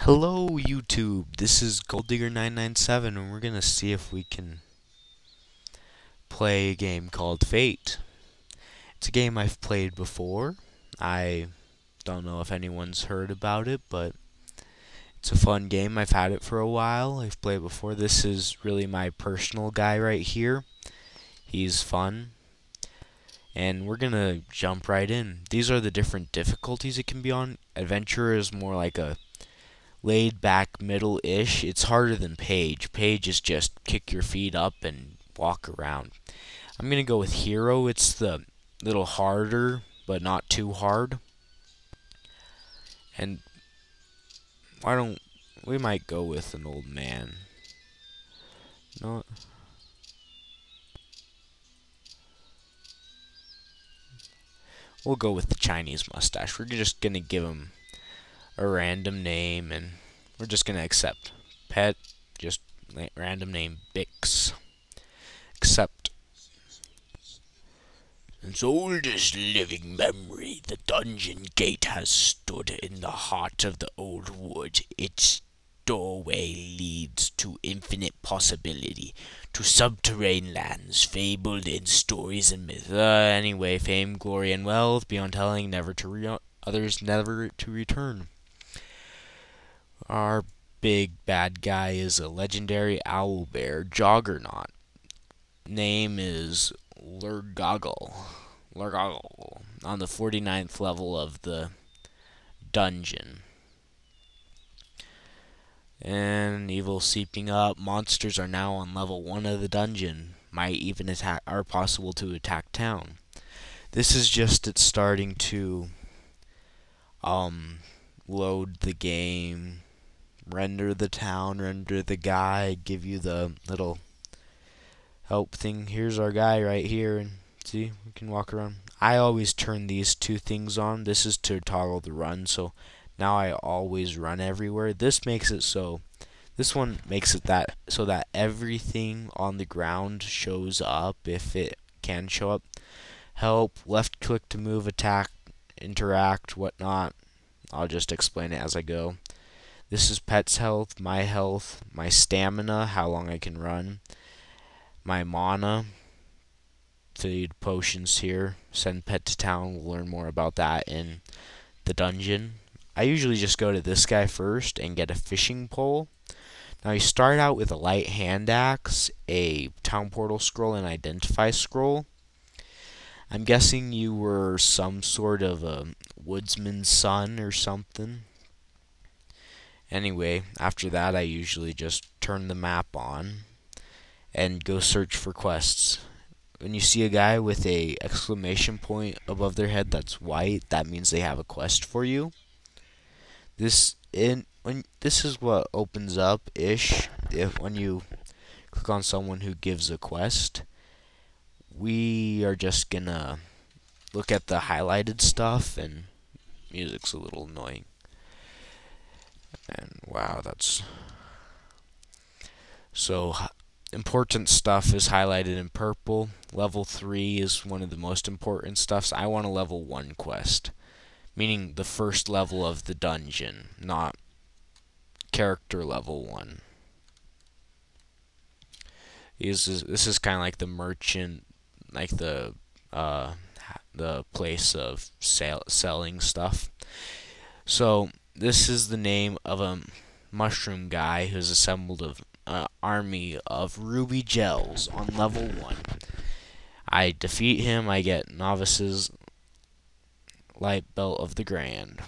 Hello YouTube, this is Goldigger 997 and we're gonna see if we can play a game called Fate. It's a game I've played before. I don't know if anyone's heard about it, but it's a fun game. I've had it for a while. I've played it before. This is really my personal guy right here. He's fun. And we're gonna jump right in. These are the different difficulties it can be on. Adventure is more like a laid back middle-ish. It's harder than Page. Page is just kick your feet up and walk around. I'm gonna go with Hero. It's the little harder, but not too hard. And why don't we might go with an old man? No, we'll go with the Chinese mustache. We're just gonna give him a random name, and we're just gonna accept. Pet, just random name Bix. Accept. Its oldest living memory, the dungeon gate has stood in the heart of the old wood. Its doorway leads to infinite possibility, to subterranean lands fabled in stories and myth. Anyway, fame, glory, and wealth beyond telling, never to others never to return. Our big bad guy is a legendary owlbear juggernaut. Name is Lurgoggle. Lurgoggle. On the 49th level of the dungeon. And evil seeping up. Monsters are now on level 1 of the dungeon. Might even are possible to attack town. This is just it starting to load the game. Render the town, render the guy, give you the little help thing. Here's our guy right here, and see, we can walk around. I always turn these two things on. This is to toggle the run, so now I always run everywhere. This makes it so, this one makes it that so that everything on the ground shows up if it can show up. Help, left click to move, attack, interact, whatnot. I'll just explain it as I go. This is pet's health, my stamina, how long I can run, my mana, feed potions here, send pet to town. We'll learn more about that in the dungeon. I usually just go to this guy first and get a fishing pole. Now you start out with a light hand axe, a town portal scroll, and identify scroll. I'm guessing you were some sort of a woodsman's son or something. Anyway, after that I usually just turn the map on and go search for quests. When you see a guy with a exclamation point above their head that's white, that means they have a quest for you. This is what opens up ish if when you click on someone who gives a quest. We are just gonna look at the highlighted stuff, and music's a little annoying. And wow, that's so important stuff is highlighted in purple. Level 3 is one of the most important stuffs. I want a level 1 quest, meaning the first level of the dungeon, not character level 1. This is kind of like the merchant, like the place of selling stuff. So this is the name of a mushroom guy who's assembled an army of ruby gels on level 1. I defeat him, I get novice's light belt of the grand.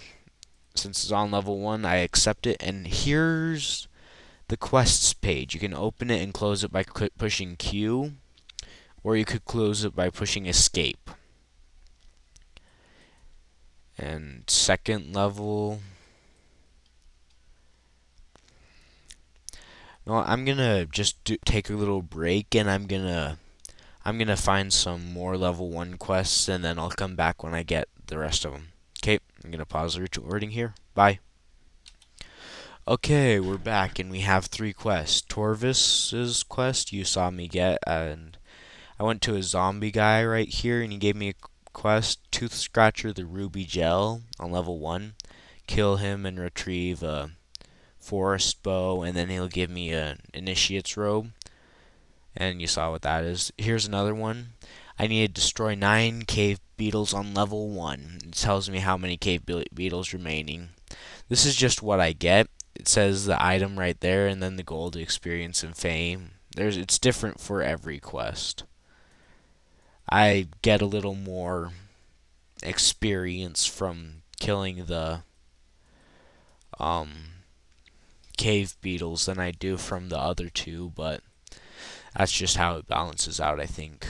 Since it's on level 1, I accept it, and here's the quests page. You can open it and close it by pushing Q, or you could close it by pushing escape. And second level. No, I'm gonna just take a little break, and I'm gonna find some more level 1 quests, and then I'll come back when I get the rest of them. Okay, I'm gonna pause the recording here. Bye. Okay, we're back, and we have 3 quests. Torvis's quest you saw me get, and I went to a zombie guy right here, and he gave me a quest, Tooth Scratcher the Ruby Gel on level 1. Kill him and retrieve a forest bow, and then he'll give me an initiate's robe. And you saw what that is. Here's another one. I need to destroy 9 cave beetles on level 1. It tells me how many cave beetles remaining. This is just what I get. It says the item right there, and then the gold, experience, and fame. It's different for every quest. I get a little more experience from killing the um, cave beetles than I do from the other two, but that's just how it balances out, I think.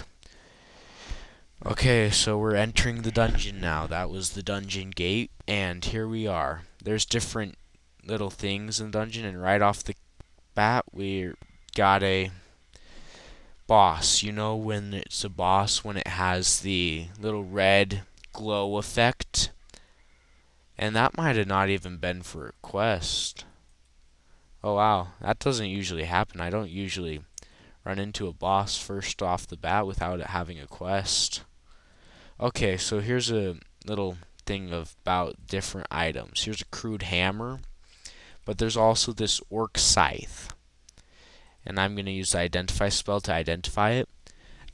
Okay, so we're entering the dungeon now. That was the dungeon gate, and here we are. There's different little things in the dungeon, and right off the bat, we got a boss. You know when it's a boss when it has the little red glow effect? And that might have not even been for a quest. Oh wow, that doesn't usually happen. I don't usually run into a boss first off the bat without it having a quest. Okay, so here's a little thing about different items. Here's a crude hammer, but there's also this orc scythe. And I'm going to use the identify spell to identify it.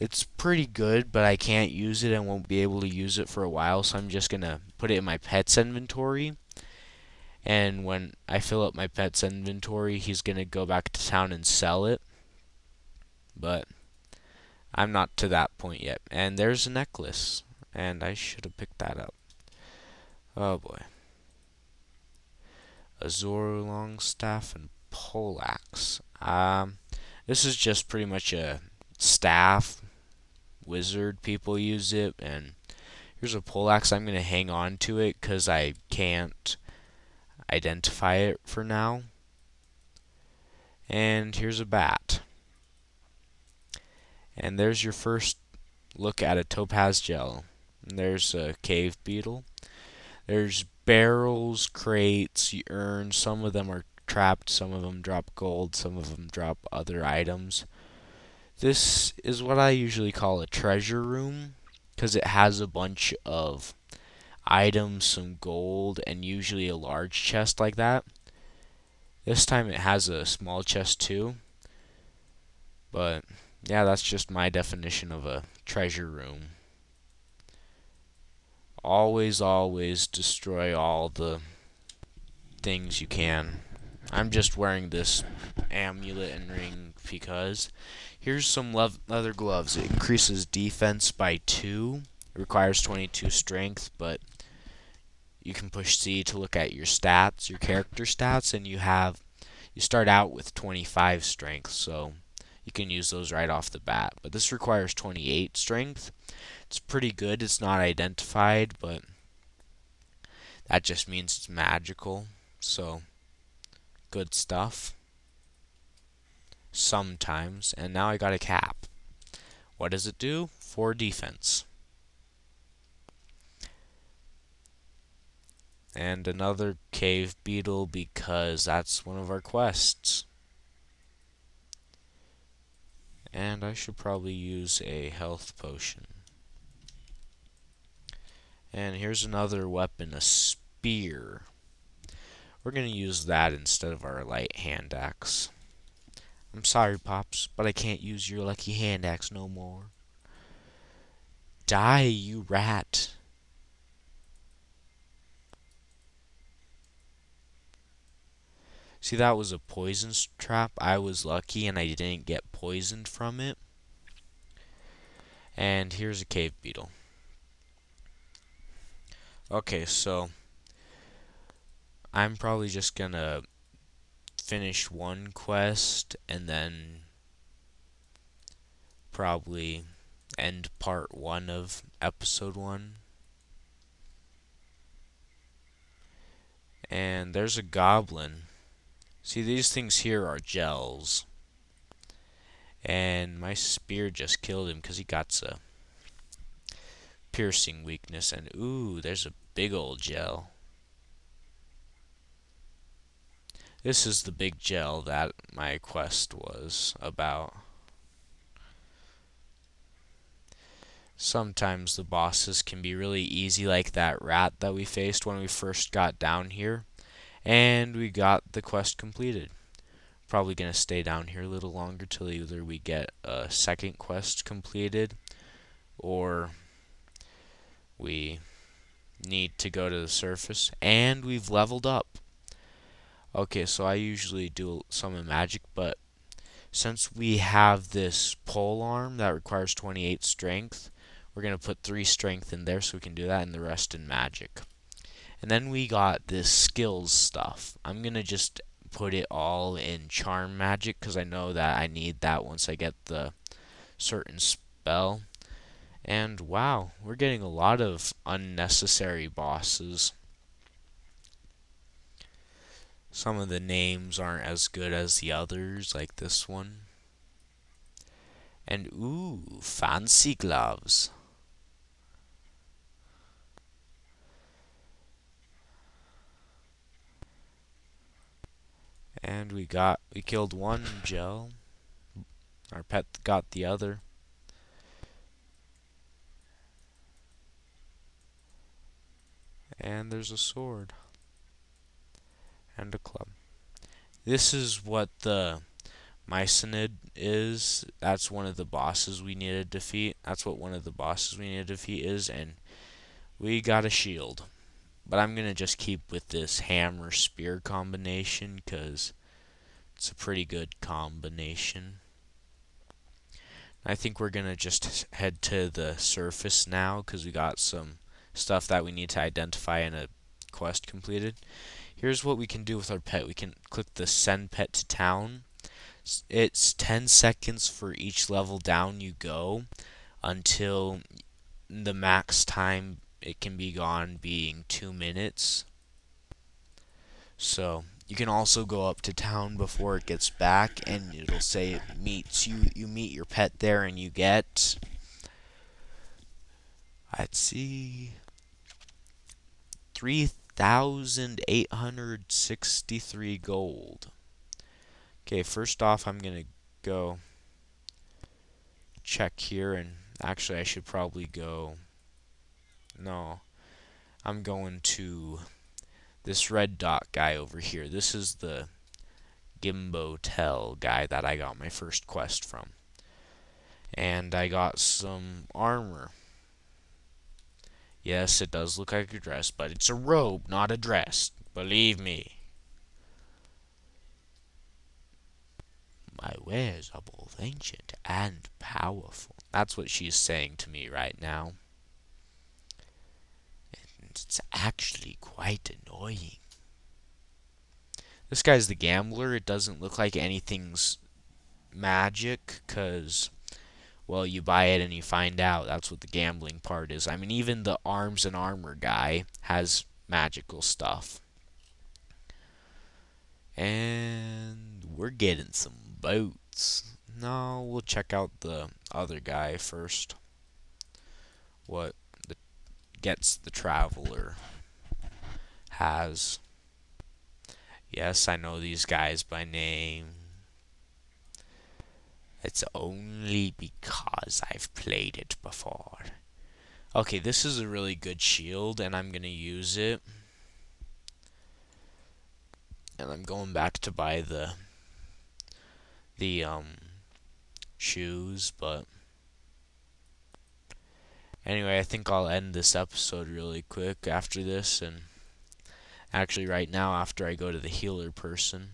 It's pretty good, but I can't use it and won't be able to use it for a while, so I'm just going to put it in my pet's inventory. And when I fill up my pet's inventory, he's going to go back to town and sell it. But I'm not to that point yet. And there's a necklace, and I should have picked that up. Oh boy. Azor Longstaff and Poleaxe. This is just pretty much a staff. Wizard people use it, and here's a poleaxe. I'm going to hang on to it because I can't identify it for now. And here's a bat. And there's your first look at a topaz gel. And there's a cave beetle. There's barrels, crates, urns. Some of them are trapped, some of them drop gold, some of them drop other items. This is what I usually call a treasure room because it has a bunch of items, some gold, and usually a large chest like that. This time it has a small chest too. But yeah, that's just my definition of a treasure room. Always, always destroy all the things you can. I'm just wearing this amulet and ring because here's some leather gloves. It increases defense by 2. It requires 22 strength, but you can push C to look at your stats, your character stats, and you start out with 25 strength, so you can use those right off the bat. But this requires 28 strength. It's pretty good. It's not identified, but that just means it's magical. So good stuff. Sometimes. And now I got a cap. What does it do? 4 defense. And another cave beetle because that's one of our quests. And I should probably use a health potion. And here's another weapon, a spear. We're going to use that instead of our light hand axe. I'm sorry, Pops, but I can't use your lucky hand axe no more. Die, you rat. See, that was a poison trap. I was lucky and I didn't get poisoned from it. And here's a cave beetle. Okay, so I'm probably just gonna finish one quest and then probably end part 1 of episode 1. And there's a goblin. See, these things here are gels. And my spear just killed him because he got a piercing weakness. And ooh, there's a big old gel. This is the big gel that my quest was about. Sometimes the bosses can be really easy, like that rat that we faced when we first got down here. And we got the quest completed. Probably gonna stay down here a little longer till either we get a second quest completed or we need to go to the surface. And we've leveled up. Okay, so I usually do some magic, but since we have this pole arm that requires 28 strength, we're going to put 3 strength in there so we can do that and the rest in magic. And then we got this skills stuff. I'm going to just put it all in charm magic because I know that I need that once I get the certain spell. And wow, we're getting a lot of unnecessary bosses. Some of the names aren't as good as the others, like this one. And ooh, fancy gloves. And we killed one gel. Our pet got the other. And there's a sword. And a club. This is what the Myconid is. That's one of the bosses we need to defeat. That's what one of the bosses we need to defeat is. And we got a shield. But I'm going to just keep with this hammer spear combination because it's a pretty good combination. I think we're going to just head to the surface now because we got some stuff that we need to identify in a quest completed. Here's what we can do with our pet. We can click the send pet to town. It's 10 seconds for each level down you go until the max time it can be gone being 2 minutes. So you can also go up to town before it gets back and it'll say it meets you meet your pet there and you get, let's see, 3,863 gold. Okay, first off I'm gonna go check here, and actually I should probably go, no, I'm going to this red dot guy over here. This is the Gimbo Tell guy that I got my first quest from. And I got some armor. Yes, it does look like a dress, but it's a robe, not a dress. Believe me. My wares are both ancient and powerful. That's what she's saying to me right now. And it's actually quite annoying. This guy's the gambler. It doesn't look like anything's magic, because, well, you buy it and you find out. That's what the gambling part is. I mean, even the arms and armor guy has magical stuff. And we're getting some boats. No, we'll check out the other guy first. What the gets the traveler has. Yes, I know these guys by name. It's only because I've played it before. Okay, this is a really good shield, and I'm gonna use it. And I'm going back to buy the shoes, but anyway, I think I'll end this episode really quick after this, and actually right now after I go to the healer person.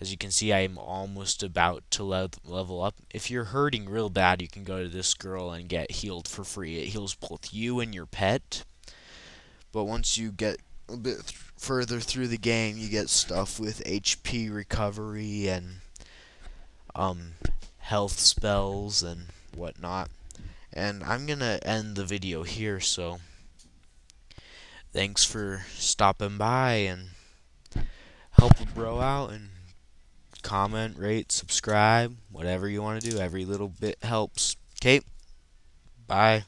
As you can see, I'm almost about to level up. If you're hurting real bad, you can go to this girl and get healed for free. It heals both you and your pet. But once you get a bit further through the game, you get stuff with HP recovery and health spells and whatnot. And I'm gonna end the video here, so thanks for stopping by, and help a bro out, and comment, rate, subscribe, whatever you want to do. Every little bit helps. Okay, bye.